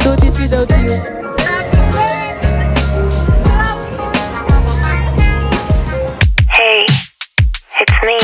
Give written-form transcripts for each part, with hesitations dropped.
Do this without you. Hey, it's me.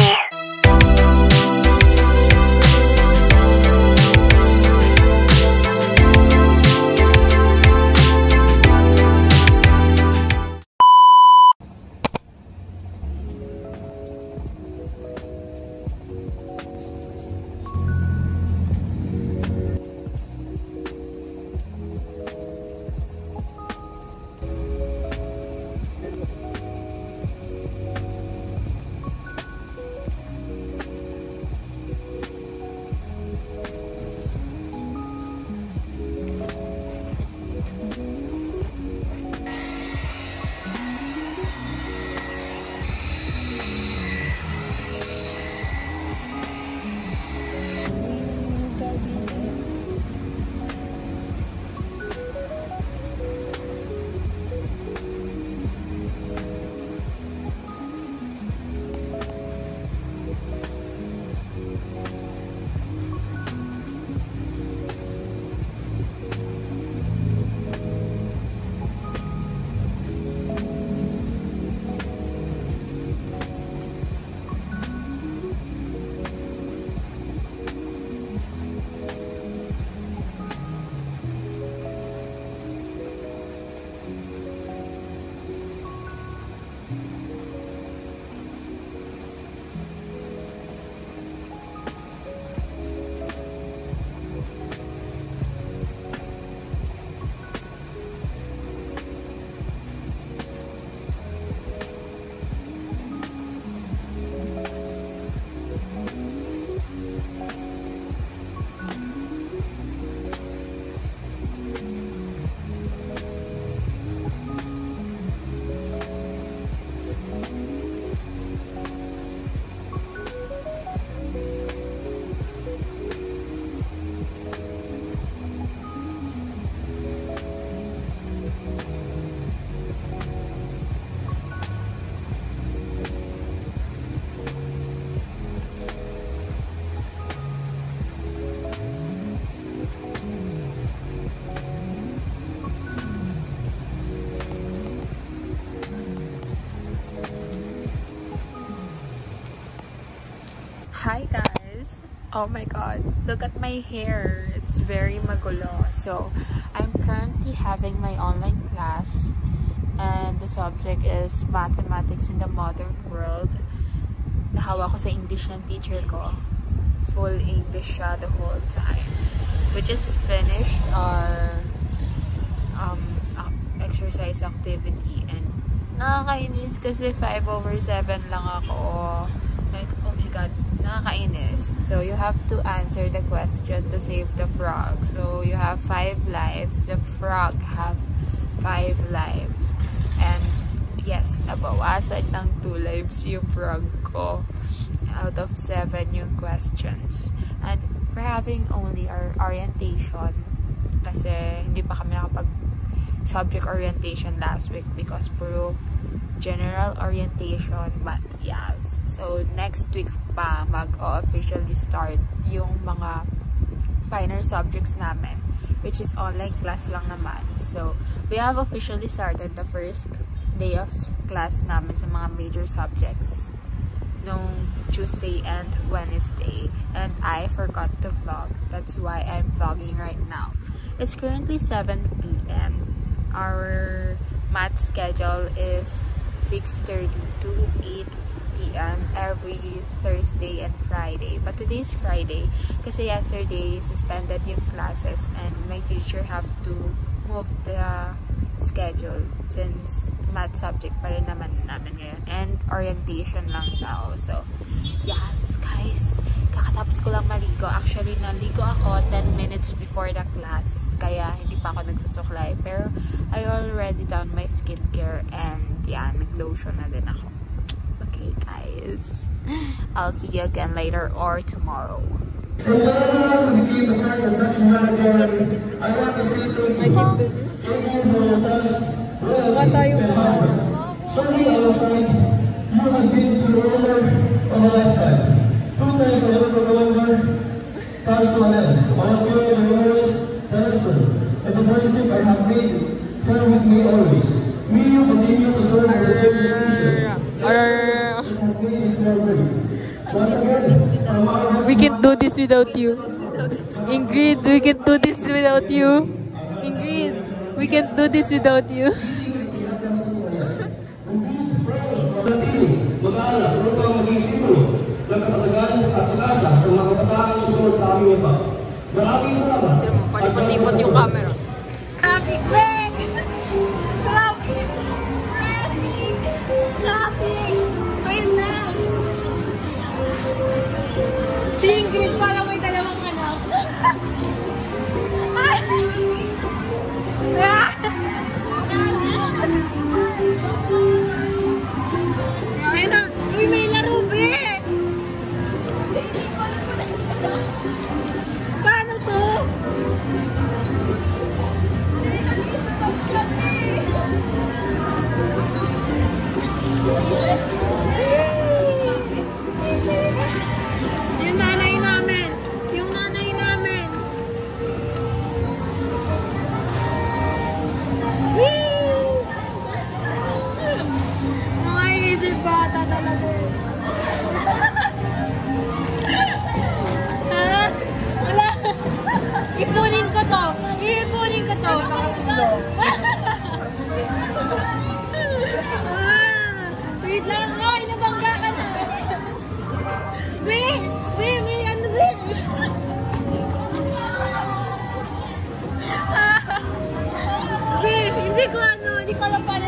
Hi guys! Oh my god, look at my hair. It's very magulo. So, I'm currently having my online class and the subject is Mathematics in the Modern World. Nahawa ko sa English ng teacher ko. Full English siya the whole time. We just finished our exercise activity and nakakainis kasi 5/7 lang ako. Like, oh my god, nakakainis. So, you have to answer the question to save the frog. So, you have 5 lives. The frog have 5 lives. And, yes, nabawasan ng 2 lives yung frog ko. Out of 7 yung questions. And, we're having only our orientation. Kasi, hindi pa kami nakapag subject orientation last week because puro general orientation, but yes, so next week pa mag-officially start yung mga final subjects namin, which is online class lang naman. So we have officially started the first day of class namin sa mga major subjects nung Tuesday and Wednesday, and I forgot to vlog. That's why I'm vlogging right now. It's currently 7 p.m. Our math schedule is 6:30 to 8 p.m. every Thursday and Friday. But today's Friday kasi yesterday suspended yung classes and my teacher have to move the schedule since math subject pa rin naman namin ngayon and orientation lang daw. So yes guys, kakatapos ko lang maligo. Actually naligo ako 10 minutes before the class kaya hindi pa ako nagsusuklay, pero I already done my skincare and yeah, nag-lotion na din ako. Okay guys, I'll see you again later or tomorrow. I want to see I can do this. Bata yung mga Certainly, I was like, you have been to the roller on the left side. 2 times a little roller, pass to an end. 1 year, the rollers, that is true. And the always. May you continue to serve the same mission. We can't do this without you. Ingrid, we can't do this without you. Ingrid, we can't do this without you. Mag-aalala, tulog kang maging siguro ng katatagan at pag-asa sa mga kabataang susunod sa aming iba. Maraming salamat. Palipot-ipot yung camera. Traffic, Greg! Traffic! Traffic! Ayun lang! Si Ingrid parang may dalawang anak. Ay! Ayun na! Uy, may laro, be! Paano to? Yung nanay namin! Yung nanay namin! Mga isip bata talaga. Ha? Wala. Ipunin ko to. Ipunin ko to. Wait lang. Ay, nabangga ka na. Wait. Wait, may ano, wait. Wait, hindi ko alam pala